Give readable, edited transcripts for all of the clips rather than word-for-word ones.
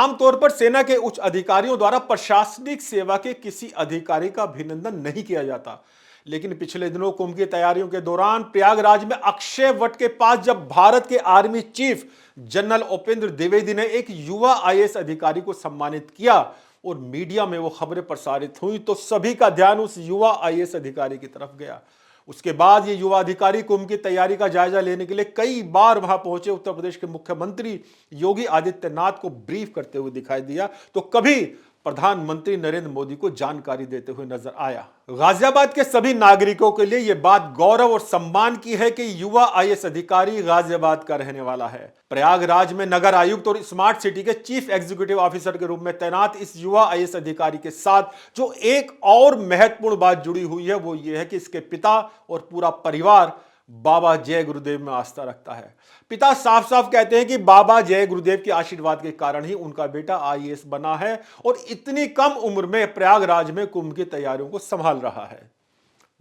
आमतौर पर सेना के उच्च अधिकारियों द्वारा प्रशासनिक सेवा के किसी अधिकारी का अभिनंदन नहीं किया जाता, लेकिन पिछले दिनों कुंभ की तैयारियों के दौरान प्रयागराज में अक्षय वट के पास जब भारत के army chief general Upendra Dwivedi ने एक युवा आईएएस अधिकारी को सम्मानित किया और मीडिया में वो खबरें प्रसारित हुई तो सभी का ध्यान उस युवा आईएएस अधिकारी की तरफ गया। उसके बाद ये युवा अधिकारी कुंभ की तैयारी का जायजा लेने के लिए कई बार वहां पहुंचे उत्तर प्रदेश के मुख्यमंत्री योगी आदित्यनाथ को ब्रीफ करते हुए दिखाई दिया तो कभी प्रधानमंत्री नरेंद्र मोदी को जानकारी देते हुए नजर आया। गाजियाबाद के सभी नागरिकों के लिए यह बात गौरव और सम्मान की है कि युवा आईएएस अधिकारी गाजियाबाद का रहने वाला है। प्रयागराज में नगर आयुक्त और स्मार्ट सिटी के चीफ एग्जीक्यूटिव ऑफिसर के रूप में तैनात इस युवा आईएएस अधिकारी के साथ जो एक और महत्वपूर्ण बात जुड़ी हुई है वो ये है कि इसके पिता और पूरा परिवार बाबा जय गुरुदेव में आस्था रखता है। पिता साफ साफ कहते हैं कि बाबा जय गुरुदेव के आशीर्वाद के कारण ही उनका बेटा आईएएस बना है और इतनी कम उम्र में प्रयागराज में कुंभ की तैयारियों को संभाल रहा है।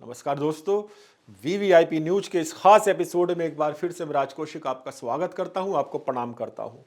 नमस्कार दोस्तों, वीवीआईपी न्यूज के इस खास एपिसोड में एक बार फिर से मैं राज कौशिक आपका स्वागत करता हूं, आपको प्रणाम करता हूं।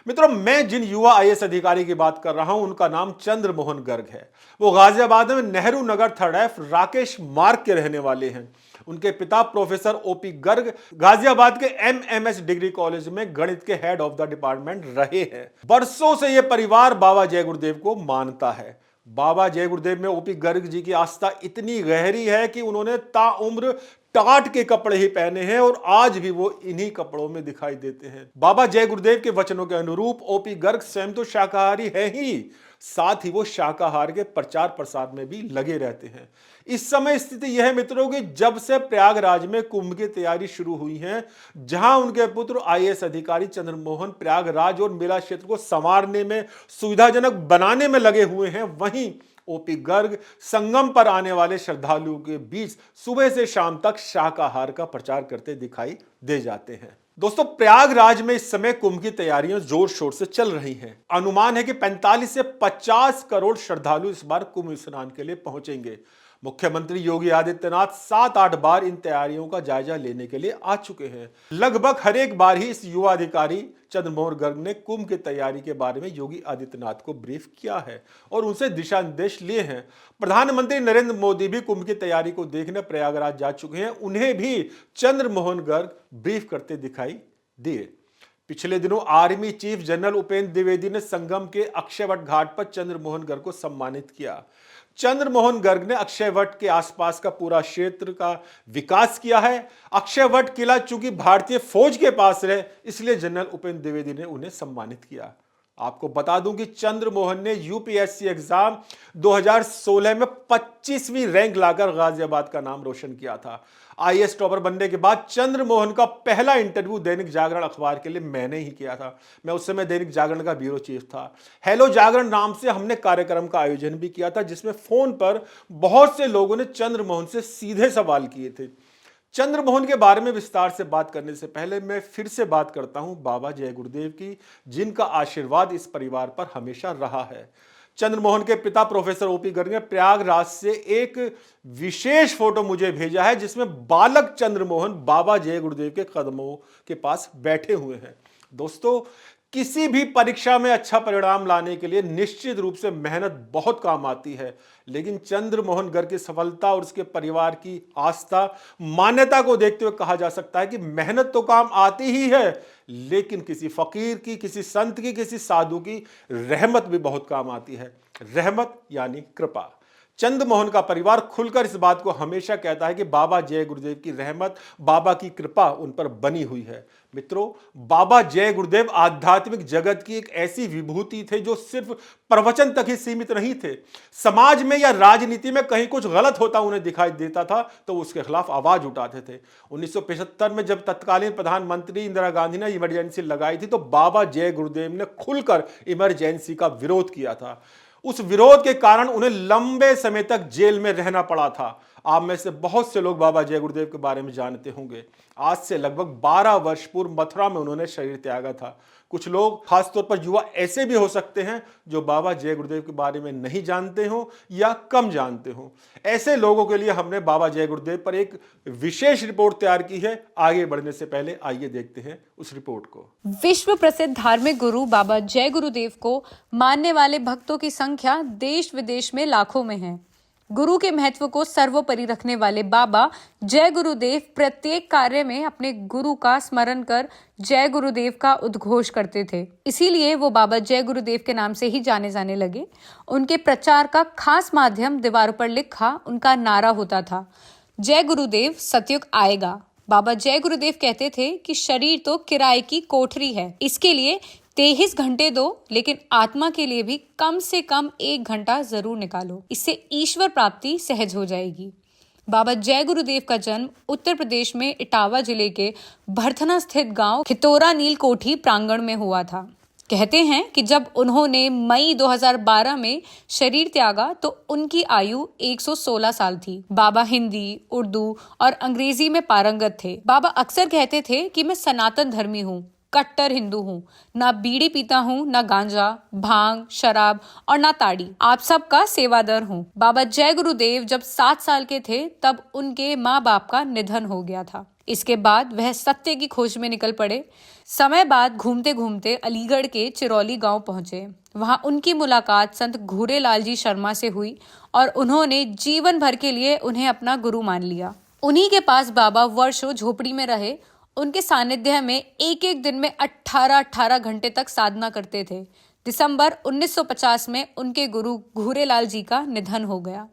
मित्रों, मैं जिन युवा आईएएस अधिकारी की बात कर रहा हूं उनका नाम चंद्रमोहन गर्ग है। वो गाजियाबाद में नेहरू नगर 3F राकेश मार्ग के रहने वाले हैं। उनके पिता प्रोफेसर ओपी गर्ग गाजियाबाद के एमएमएस डिग्री कॉलेज में गणित के हेड ऑफ द डिपार्टमेंट रहे हैं। बरसों से यह परिवार बाबा जय गुरुदेव को मानता है। बाबा जय गुरुदेव में ओपी गर्ग जी की आस्था इतनी गहरी है कि उन्होंने ताउम्र टाट के कपड़े ही पहने हैं और आज भी वो इन्हीं कपड़ों में दिखाई देते हैं। बाबा जय गुरुदेव के वचनों के अनुरूप ओपी गर्ग स्वयं तो शाकाहारी है ही, साथ ही वो शाकाहार के प्रचार प्रसार में भी लगे रहते हैं। इस समय स्थिति यह है मित्रों कि जब से प्रयागराज में कुंभ की तैयारी शुरू हुई है, जहां उनके पुत्र आईएएस अधिकारी चंद्रमोहन प्रयागराज और मेला क्षेत्र को संवारने में सुविधाजनक बनाने में लगे हुए हैं, वहीं ओपी गर्ग संगम पर आने वाले श्रद्धालुओं के बीच सुबह से शाम तक शाकाहार का प्रचार करते दिखाई दे जाते हैं। दोस्तों, प्रयागराज में इस समय कुंभ की तैयारियां जोर शोर से चल रही हैं। अनुमान है कि 45 से 50 करोड़ श्रद्धालु इस बार कुंभ स्नान के लिए पहुंचेंगे। मुख्यमंत्री योगी आदित्यनाथ 7-8 बार इन तैयारियों का जायजा लेने के लिए आ चुके हैं। लगभग हर एक बार ही इस युवा अधिकारी चंद्रमोहन गर्ग ने कुंभ की तैयारी के बारे में योगी आदित्यनाथ को ब्रीफ किया है और उनसे दिशा निर्देश लिए हैं। प्रधानमंत्री नरेंद्र मोदी भी कुंभ की तैयारी को देखने प्रयागराज जा चुके हैं। उन्हें भी चंद्रमोहन गर्ग ब्रीफ करते दिखाई दिए। पिछले दिनों army chief general Upendra Dwivedi ने संगम के अक्षयवट घाट पर चंद्रमोहन गर्ग को सम्मानित किया। चंद्रमोहन गर्ग ने अक्षयवट के आसपास का पूरा क्षेत्र का विकास किया है। अक्षयवट किला चूंकि भारतीय फौज के पास है, इसलिए जनरल उपेंद्र द्विवेदी ने उन्हें सम्मानित किया। आपको बता दूं कि चंद्रमोहन ने यूपीएससी एग्जाम 2016 में 25वीं रैंक लाकर गाजियाबाद का नाम रोशन किया था। आईएएस टॉपर बनने के बाद चंद्रमोहन का पहला इंटरव्यू दैनिक जागरण अखबार के लिए मैंने ही किया था। मैं उस समय दैनिक जागरण का ब्यूरो चीफ था। हेलो जागरण नाम से हमने कार्यक्रम का आयोजन भी किया था, जिसमें फोन पर बहुत से लोगों ने चंद्रमोहन से सीधे सवाल किए थे। चंद्रमोहन के बारे में विस्तार से बात करने से पहले मैं फिर से बात करता हूं बाबा जय गुरुदेव की, जिनका आशीर्वाद इस परिवार पर हमेशा रहा है। चंद्रमोहन के पिता प्रोफेसर ओपी गर्ग ने प्रयागराज से एक विशेष फोटो मुझे भेजा है, जिसमें बालक चंद्रमोहन बाबा जय गुरुदेव के कदमों के पास बैठे हुए हैं। दोस्तों, किसी भी परीक्षा में अच्छा परिणाम लाने के लिए निश्चित रूप से मेहनत बहुत काम आती है, लेकिन चंद्रमोहन गर्ग की सफलता और उसके परिवार की आस्था मान्यता को देखते हुए कहा जा सकता है कि मेहनत तो काम आती ही है, लेकिन किसी फकीर की, किसी संत की, किसी साधु की रहमत भी बहुत काम आती है। रहमत यानी कृपा। चंद्रमोहन का परिवार खुलकर इस बात को हमेशा कहता है कि बाबा जय गुरुदेव की रहमत, बाबा की कृपा उन पर बनी हुई है। मित्रों, बाबा जय गुरुदेव आध्यात्मिक जगत की एक ऐसी विभूति थे जो सिर्फ प्रवचन तक ही सीमित नहीं थे। समाज में या राजनीति में कहीं कुछ गलत होता उन्हें दिखाई देता था तो उसके खिलाफ आवाज उठाते थे। 1975 में जब तत्कालीन प्रधानमंत्री इंदिरा गांधी ने इमरजेंसी लगाई थी तो बाबा जय गुरुदेव ने खुलकर इमरजेंसी का विरोध किया था। उस विरोध के कारण उन्हें लंबे समय तक जेल में रहना पड़ा था। आप में से बहुत से लोग बाबा जय गुरुदेव के बारे में जानते होंगे। आज से लगभग 12 वर्ष पूर्व मथुरा में उन्होंने शरीर त्यागा था। कुछ लोग, खासतौर पर युवा, ऐसे भी हो सकते हैं जो बाबा जय गुरुदेव के बारे में नहीं जानते हो या कम जानते हो। ऐसे लोगों के लिए हमने बाबा जय गुरुदेव पर एक विशेष रिपोर्ट तैयार की है। आगे बढ़ने से पहले आइए देखते हैं उस रिपोर्ट को। विश्व प्रसिद्ध धार्मिक गुरु बाबा जय गुरुदेव को मानने वाले भक्तों की संख्या देश विदेश में लाखों में है। गुरु के महत्व को सर्वोपरि रखने वाले बाबा जय गुरुदेव प्रत्येक कार्य में अपने गुरु का स्मरण कर जय गुरुदेव का उद्घोष करते थे। इसीलिए वो बाबा जय गुरुदेव के नाम से ही जाने जाने लगे। उनके प्रचार का खास माध्यम दीवारों पर लिखा उनका नारा होता था, जय गुरुदेव सतयुग आएगा। बाबा जय गुरुदेव कहते थे कि शरीर तो किराए की कोठरी है, इसके लिए 23 घंटे दो, लेकिन आत्मा के लिए भी कम से कम 1 घंटा जरूर निकालो। इससे ईश्वर प्राप्ति सहज हो जाएगी। बाबा जय गुरुदेव का जन्म उत्तर प्रदेश में इटावा जिले के भरथना स्थित गांव खितौरा नील कोठी प्रांगण में हुआ था। कहते हैं कि जब उन्होंने मई 2012 में शरीर त्यागा तो उनकी आयु 116 साल थी। बाबा हिंदी, उर्दू और अंग्रेजी में पारंगत थे। बाबा अक्सर कहते थे कि मैं सनातन धर्मी हूँ, कट्टर हिंदू हूँ, ना बीड़ी पीता हूँ, ना गांजा, भांग, शराब और ना ताड़ी, आप सबका सेवादार हूँ। बाबा जय गुरुदेव जब 7 साल के थे तब उनके माँ बाप का निधन हो गया था। इसके बाद वह सत्य की खोज में निकल पड़े। समय बाद घूमते घूमते अलीगढ़ के चिरौली गांव पहुंचे। वहां उनकी मुलाकात संत घूरेलाल जी शर्मा से हुई और उन्होंने जीवन भर के लिए उन्हें अपना गुरु मान लिया। उन्हीं के पास बाबा वर्षों झोपड़ी में रहे। उनके सानिध्य में एक एक दिन में 18 घंटे तक साधना करते थे। दिसंबर 1950 में उनके गुरु घूरेलाल जी का निधन हो गया।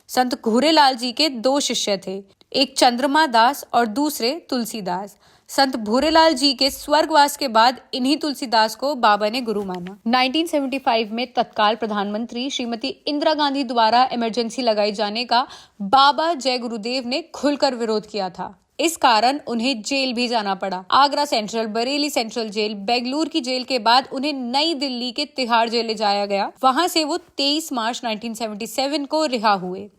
संत घूरेलाल जी के 2 शिष्य थे, एक चंद्रमा दास और दूसरे तुलसीदास। संत भूरेलाल जी के स्वर्गवास के बाद इन्हीं तुलसीदास को बाबा ने गुरु माना। 1975 में तत्काल प्रधानमंत्री श्रीमती इंदिरा गांधी द्वारा इमरजेंसी लगाई जाने का बाबा जय गुरुदेव ने खुलकर विरोध किया था। इस कारण उन्हें जेल भी जाना पड़ा। Agra central, Bareilly central jail, Bengaluru की जेल के बाद उन्हें नई दिल्ली के तिहाड़ जेल ले जाया गया। वहां से वो 23 मार्च 1977 को रिहा हुए।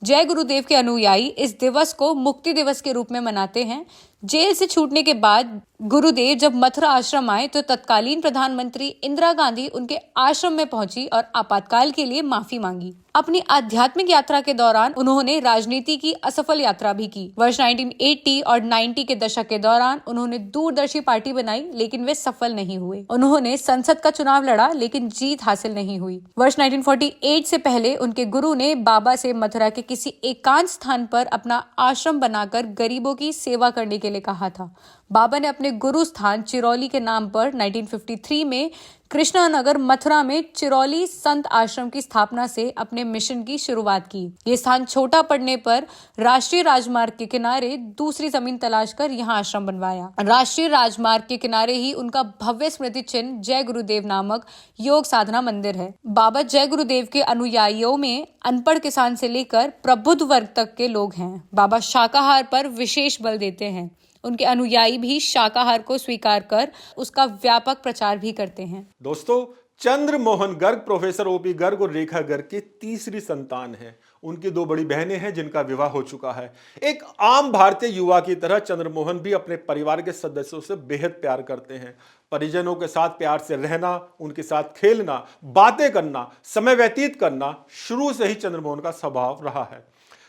जय गुरुदेव के अनुयायी इस दिवस को मुक्ति दिवस के रूप में मनाते हैं। जेल से छूटने के बाद गुरुदेव जब मथुरा आश्रम आए तो तत्कालीन प्रधानमंत्री इंदिरा गांधी उनके आश्रम में पहुंची और आपातकाल के लिए माफी मांगी। अपनी आध्यात्मिक यात्रा के दौरान उन्होंने राजनीति की असफल यात्रा भी की। वर्ष 1980 और 90 के दशक के दौरान उन्होंने दूरदर्शी पार्टी बनाई, लेकिन वे सफल नहीं हुए। उन्होंने संसद का चुनाव लड़ा, लेकिन जीत हासिल नहीं हुई। वर्ष 1948 से पहले उनके गुरु ने बाबा से मथुरा के किसी एकांत स्थान पर अपना आश्रम बनाकर गरीबों की सेवा करने के लिए कहा था। बाबा ने अपने गुरु स्थान चिरौली के नाम पर 1953 में कृष्णानगर मथुरा में चिरौली संत आश्रम की स्थापना से अपने मिशन की शुरुआत की। ये स्थान छोटा पड़ने पर राष्ट्रीय राजमार्ग के किनारे दूसरी जमीन तलाश कर यहाँ आश्रम बनवाया। राष्ट्रीय राजमार्ग के किनारे ही उनका भव्य स्मृति चिन्ह जय गुरुदेव नामक योग साधना मंदिर है। बाबा जय गुरुदेव के अनुयायियों में अनपढ़ किसान से लेकर प्रबुद्ध वर्ग तक के लोग हैं। बाबा शाकाहार पर विशेष बल देते हैं। उनके अनुयायी भी शाकाहार को स्वीकार कर उसका व्यापक प्रचार भी करते हैं। दोस्तों, चंद्र मोहन गर्ग प्रोफेसर ओपी गर्ग और रेखा गर्ग की तीसरी संतान है। उनकी 2 बड़ी बहनें हैं जिनका विवाह हो चुका है। एक आम भारतीय युवा की तरह चंद्रमोहन भी अपने परिवार के सदस्यों से बेहद प्यार करते हैं। परिजनों के साथ प्यार से रहना, उनके साथ खेलना, बातें करना, समय व्यतीत करना शुरू से ही चंद्रमोहन का स्वभाव रहा है।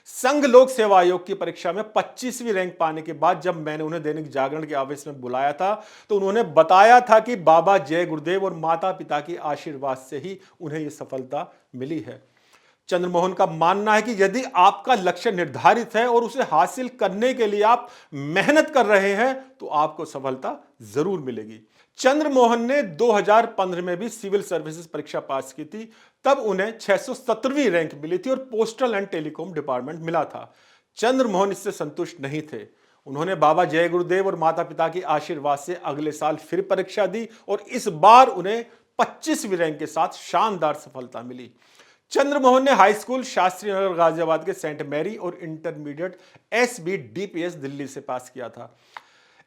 संघ लोक सेवा आयोग की परीक्षा में 25वीं रैंक पाने के बाद जब मैंने उन्हें दैनिक जागरण के ऑफिस में बुलाया था तो उन्होंने बताया था कि बाबा जय गुरुदेव और माता पिता के आशीर्वाद से ही उन्हें यह सफलता मिली है। चंद्रमोहन का मानना है कि यदि आपका लक्ष्य निर्धारित है और उसे हासिल करने के लिए आप मेहनत कर रहे हैं तो आपको सफलता जरूर मिलेगी। चंद्रमोहन ने 2015 में भी सिविल सर्विसेज परीक्षा पास की थी। तब उन्हें 617वीं रैंक मिली थी और पोस्टल एंड टेलीकॉम डिपार्टमेंट मिला था। चंद्रमोहन इससे संतुष्ट नहीं थे। उन्होंने बाबा जय गुरुदेव और माता पिता के आशीर्वाद से अगले साल फिर परीक्षा दी और इस बार उन्हें 25वीं रैंक के साथ शानदार सफलता मिली। चंद्रमोहन ने हाई स्कूल शास्त्री नगर गाजियाबाद के सेंट मैरी और इंटरमीडिएट SBDPS दिल्ली से पास किया था।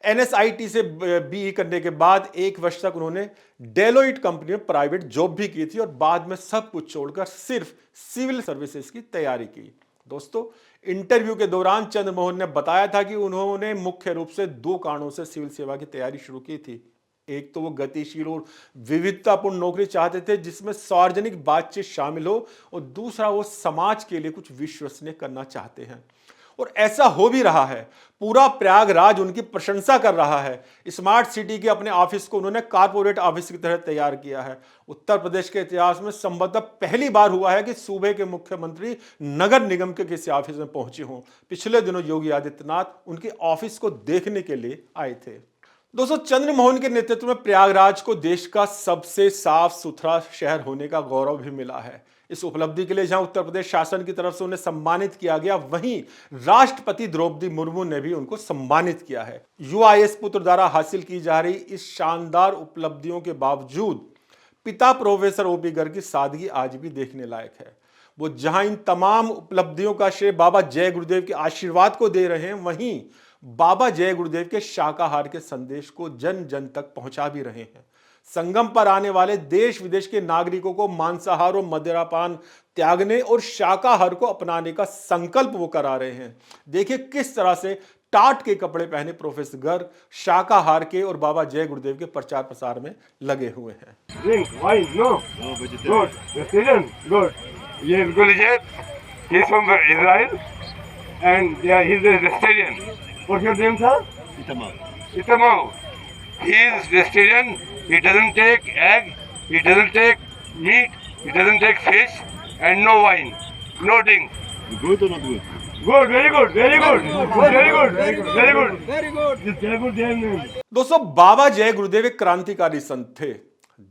NSIT से BE करने के बाद 1 वर्ष तक उन्होंने डेलोइट कंपनी में प्राइवेट जॉब भी की थी और बाद में सब कुछ छोड़कर सिर्फ सिविल सर्विसेज की तैयारी की। दोस्तों, इंटरव्यू के दौरान चंद्रमोहन ने बताया था कि उन्होंने मुख्य रूप से 2 कारणों से सिविल सेवा की तैयारी शुरू की थी। एक तो वो गतिशील और विविधतापूर्ण नौकरी चाहते थे जिसमें सार्वजनिक बातचीत शामिल हो, और दूसरा वो समाज के लिए कुछ विश्वसनीय करना चाहते हैं, और ऐसा हो भी रहा है। पूरा प्रयागराज उनकी प्रशंसा कर रहा है। स्मार्ट सिटी के अपने ऑफिस को उन्होंने कारपोरेट ऑफिस की तरह तैयार किया है। उत्तर प्रदेश के इतिहास में संभवतः पहली बार हुआ है कि सूबे के मुख्यमंत्री नगर निगम के किसी ऑफिस में पहुंचे हों। पिछले दिनों योगी आदित्यनाथ उनके ऑफिस को देखने के लिए आए थे। दोस्तों, चंद्रमोहन के नेतृत्व में प्रयागराज को देश का सबसे साफ सुथरा शहर होने का गौरव भी मिला है। इस उपलब्धि के लिए जहां उत्तर प्रदेश शासन की तरफ से उन्हें सम्मानित किया गया, वहीं राष्ट्रपति द्रौपदी मुर्मू ने भी उनको सम्मानित किया है। यूआईएस पुत्र द्वारा हासिल की जा रही इस शानदार उपलब्धियों के बावजूद पिता प्रोफेसर ओपी गर्ग की सादगी आज भी देखने लायक है। वो जहां इन तमाम उपलब्धियों का श्रेय बाबा जय गुरुदेव के आशीर्वाद को दे रहे हैं, वहीं बाबा जय गुरुदेव के शाकाहार के संदेश को जन जन तक पहुंचा भी रहे हैं। संगम पर आने वाले देश विदेश के नागरिकों को मांसाहार और मदिरापान त्यागने और शाकाहार को अपनाने का संकल्प वो करा रहे हैं। देखिए किस तरह से टाट के कपड़े पहने प्रोफेसर गर्ग शाकाहार के और बाबा जय गुरुदेव के प्रचार प्रसार में लगे हुए हैं। Drink wine, no. Good. Vegetarian, good. He is Gulizet. He is from Israel, and yeah, he is a vegetarian. What's your name, sir? Itamau. He is vegetarian. He doesn't take egg. He doesn't take meat. He doesn't take fish, and no wine, no drink. Good or not good? Good, very good, very good, very good, very good, very good. This Jai Gurudev name. दोस्तों, बाबा जय गुरुदेव एक क्रांतिकारी संत थे।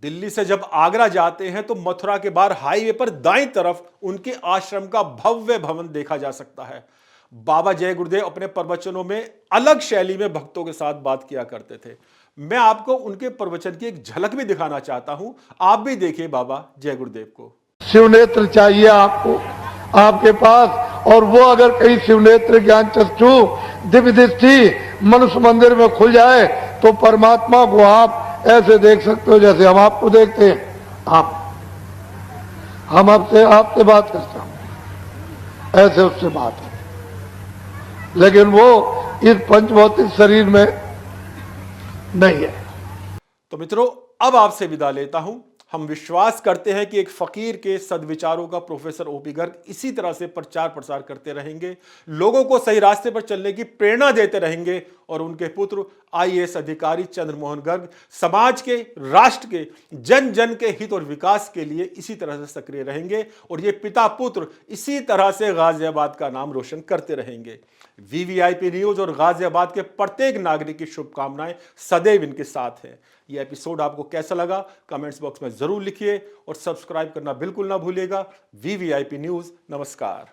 दिल्ली से जब आगरा जाते हैं तो मथुरा के बाहर हाईवे पर दाईं तरफ उनके आश्रम का भव्य भवन देखा जा सकता है। बाबा जय गुरुदेव अपने प्रवचनों में अलग शैली में भक्तों के साथ बात किया करते थे। मैं आपको उनके प्रवचन की एक झलक भी दिखाना चाहता हूं। आप भी देखिए बाबा जय गुरुदेव को। शिवनेत्र चाहिए आपको, आपके पास, और वो अगर कहीं शिवनेत्र ज्ञान चक्षु दिव्य दृष्टि मनुष्य मंदिर में खुल जाए तो परमात्मा को आप ऐसे देख सकते हो जैसे हम आपको देखते हैं। हम आपसे बात करते हैं, ऐसे उससे बात है, लेकिन वो इस पंचभौतिक शरीर में नहीं है। तो मित्रों, अब आपसे विदा लेता हूं। हम विश्वास करते हैं कि एक फकीर के सद्विचारों का प्रोफेसर ओपी गर्ग इसी तरह से प्रचार प्रसार करते रहेंगे, लोगों को सही रास्ते पर चलने की प्रेरणा देते रहेंगे, और उनके पुत्र आईएएस अधिकारी चंद्रमोहन गर्ग समाज के, राष्ट्र के, जन जन के हित और विकास के लिए इसी तरह से सक्रिय रहेंगे, और ये पिता पुत्र इसी तरह से गाजियाबाद का नाम रोशन करते रहेंगे। वीवीआईपी न्यूज और गाजियाबाद के प्रत्येक नागरिक की शुभकामनाएं सदैव इनके साथ है। यह एपिसोड आपको कैसा लगा कमेंट्स बॉक्स में जरूर लिखिए, और सब्सक्राइब करना बिल्कुल ना भूलिएगा। वीवीआईपी न्यूज, नमस्कार।